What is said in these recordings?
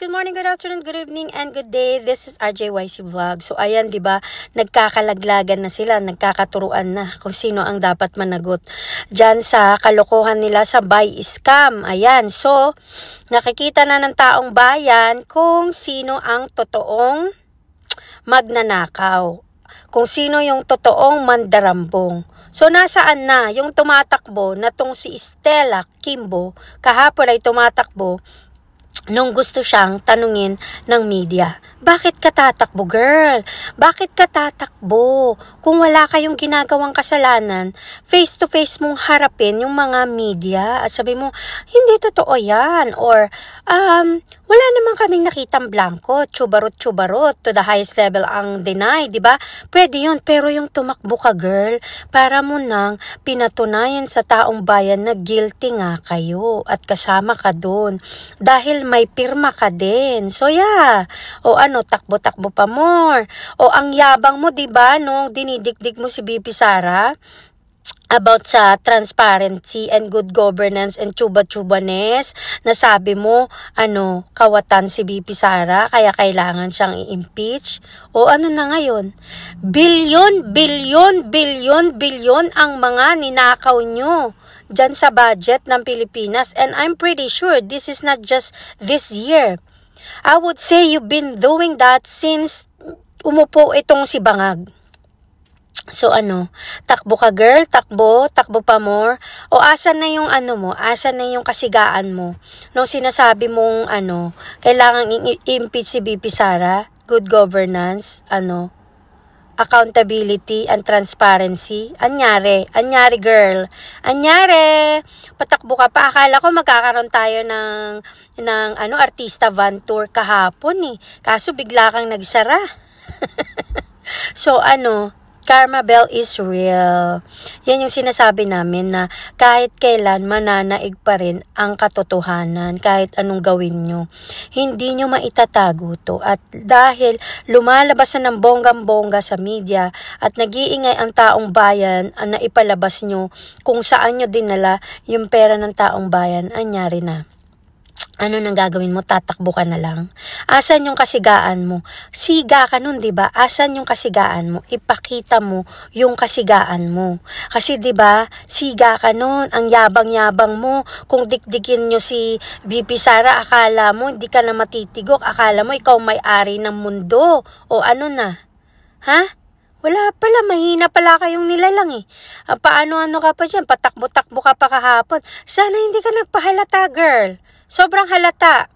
good morning, good afternoon, good evening, and good day. This is RJYC Vlog. So, ayan, di ba, nagkakalaglagan na sila, nagkakaturuan na kung sino ang dapat managot dyan sa kalokohan nila sa buy scam. Ayan, so, nakikita na ng taong bayan kung sino ang totoong magnanakaw. Kung sino yung totoong mandarambong. So, nasaan na yung tumatakbo na tong si Stella Kimbo, kahapon ay tumatakbo nung gusto siyang tanungin ng media. Bakit ka tatakbo, girl? Bakit ka tatakbo? Kung wala kayong ginagawang kasalanan, face-to-face mong harapin yung mga media at sabi mo, hindi totoo yan. Or, wala naman kaming nakitang blanco, chubarot-chubarot, to the highest level ang deny, di ba? Pwede yun, pero yung tumakbo ka, girl, para mo nang pinatunayan sa taong bayan na guilty nga kayo at kasama ka doon. Dahil may pirma ka din. So, yeah. O takbo-takbo pa more. O ang yabang mo, di ba, nung dinidikdik mo si BP Sara about sa transparency and good governance and chuba-chubanes, na sabi mo, kawatan si BP Sara, kaya kailangan siyang i-impeach. O ano na ngayon? Bilyon ang mga ninakaw nyo dyan sa budget ng Pilipinas. And I'm pretty sure this is not just this year. I would say you've been doing that since umupo itong si Bangag. So takbo ka, girl, takbo pa more. O asan na yung mo, asan na yung kasigaan mo? Nung sinasabi mong kailangan i-impeach si BP Sara, good governance, accountability and transparency. Anyari, girl. Anyari. Patakbo ka pa. Akala ko magkakaroon tayo ng artista van tour kahapon eh. Kaso bigla kang nagsara. So Karma Bell is real. Yan yung sinasabi namin na kahit kailan mananaig pa rin ang katotohanan kahit anong gawin nyo. Hindi nyo maitatago to. At dahil lumalabas na ng bonggang-bongga sa media at nag-iingay ang taong bayan na ipalabas nyo kung saan nyo dinala yung pera ng taong bayan, anyari na. Ano nang gagawin mo? Tatakbo ka na lang. Asan yung kasigaan mo? Siga ka nun, diba? Asan yung kasigaan mo? Ipakita mo yung kasigaan mo. Kasi diba, siga ka nun. Ang yabang-yabang mo. Kung dikdikin nyo si BP Sara, akala mo hindi ka na matitigok. Akala mo ikaw may-ari ng mundo. O ano na? Ha? Wala pala, mahina pala kayong nilalang eh. Paano ka pa dyan? Patakbo-takbo ka pa kahapon. Sana hindi ka nagpahalata, girl. Sobrang halata.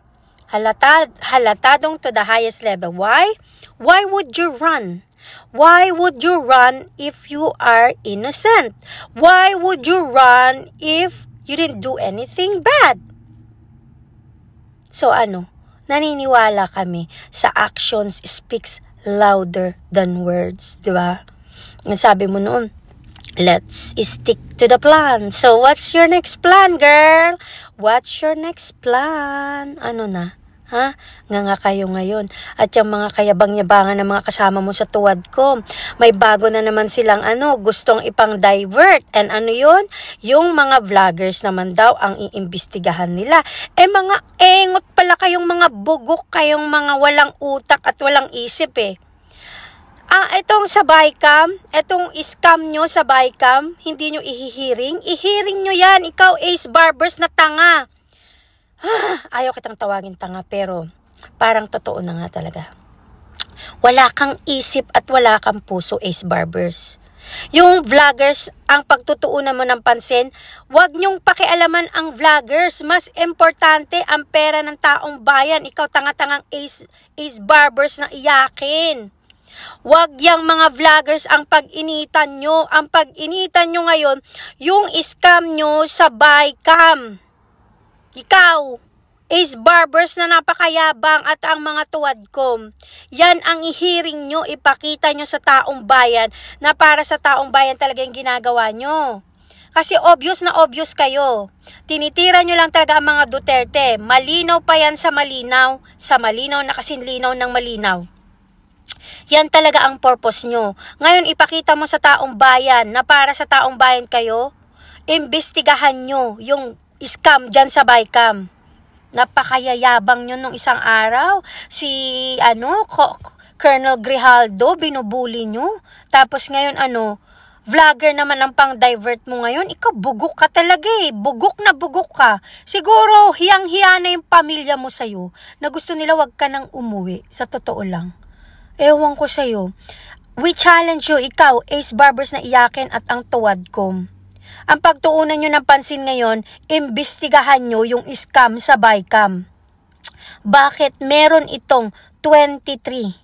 Halatadong to the highest level. Why? Why would you run? Why would you run if you are innocent? Why would you run if you didn't do anything bad? So naniniwala kami sa actions speaks louder than words, di ba? Sabi mo noon, let's stick to the plan. So, what's your next plan, girl? What's your next plan? Ano na? Ha? Nga kayo ngayon. At yung mga kayabang-yabangan ng mga kasama mo sa tuwad ko, may bago na naman silang gustong ipang-divert. And yun? Yung mga vloggers naman daw ang iimbestigahan nila. Mga engot pala kayong mga bugok, kayong mga walang utak at walang isip eh. Itong sa Bycam, itong scam nyo sa Bycam, hindi nyo ihihiring? Ihiring nyo yan, ikaw Ace Barbers na tanga. Ayaw kitang tawagin tanga, pero parang totoo na nga talaga. Wala kang isip at wala kang puso, Ace Barbers. Yung vloggers, ang pagtutuunan mo ng pansin, wag nyong pakialaman ang vloggers. Mas importante ang pera ng taong bayan. Ikaw tanga-tangang Ace Barbers na iyakin. Wag yang mga vloggers ang pag-initan nyo. Ang pag-initan nyo ngayon, yung scam nyo sa Bycam. Ikaw, Ace Barbers na napakayabang at ang mga tuwad ko. Yan ang ihiring nyo, ipakita nyo sa taong bayan na para sa taong bayan talaga yung ginagawa nyo. Kasi obvious na obvious kayo. Tinitira nyo lang talaga ang mga Duterte. Malinaw pa yan sa malinaw na kasinlinaw ng malinaw. Yan talaga ang purpose nyo. Ngayon, ipakita mo sa taong bayan na para sa taong bayan kayo, imbestigahan nyo yung scam dyan sa Bycam. Napakayayabang nyo nung isang araw. Si, Colonel Grijaldo, binubuli nyo. Tapos ngayon, vlogger naman ang pang-divert mo ngayon. Ikaw, bugok ka talaga eh. Bugok na bugok ka. Siguro, hiyang-hiya na yung pamilya mo sa'yo na gusto nila wag ka nang umuwi. Sa totoo lang. Ewan ko sa'yo. We challenge you, ikaw, Ace Barbers na iyakin at ang Tuwadcom. Ang pagtuunan nyo ng pansin ngayon, imbestigahan nyo yung scam sa Bicam. Bakit meron itong 23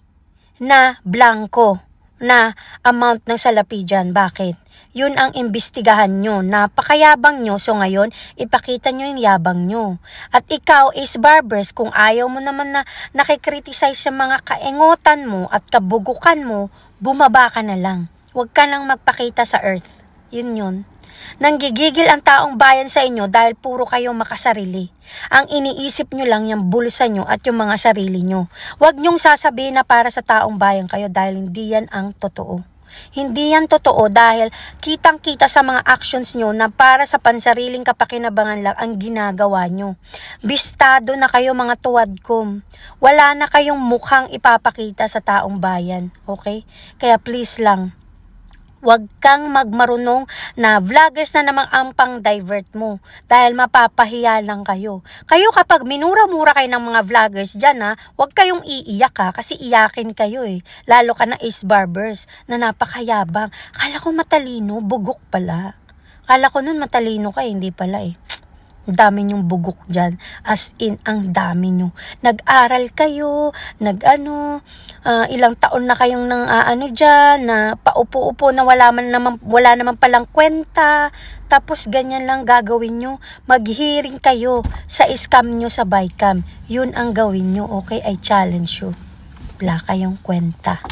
na blanco na amount ng salapi dyan? Bakit? Yun ang imbestigahan nyo. Napakayabang nyo. So ngayon, ipakita nyo yung yabang nyo. At ikaw, Ace Barbers, kung ayaw mo naman na nakikriticize sa mga kaengotan mo at kabugukan mo, bumaba ka na lang. Huwag ka nang magpakita sa earth. Yun. Nanggigigil ang taong bayan sa inyo dahil puro kayo makasarili. Ang iniisip nyo lang yung bulsa nyo at yung mga sarili nyo. Huwag nyong sasabihin na para sa taong bayan kayo dahil hindi yan ang totoo. Hindi yan totoo dahil kitang-kita sa mga actions nyo na para sa pansariling kapakinabangan lang ang ginagawa nyo. Bistado na kayo mga Tuwadcom. Wala na kayong mukhang ipapakita sa taong bayan. Okay? Kaya please lang, huwag kang magmarunong na vloggers na namang ang pang-divert mo dahil mapapahiya lang kayo. Kayo kapag minura-mura kayo ng mga vloggers dyan huwag kayong iiyak kasi iyakin kayo eh. Lalo ka na Ace Barbers na napakayabang. Kala ko matalino, bugok pala. Kala ko nun matalino ka hindi pala eh. Ang dami nyong bugok dyan. As in, ang dami nyo. Nag-aral kayo, ilang taon na kayong dyan, na paupo-upo na wala naman palang kwenta. Tapos ganyan lang gagawin nyo. Mag-hearing kayo sa scam nyo sa Bicam. Yun ang gawin nyo, okay? I challenge you. Wala kayong kwenta.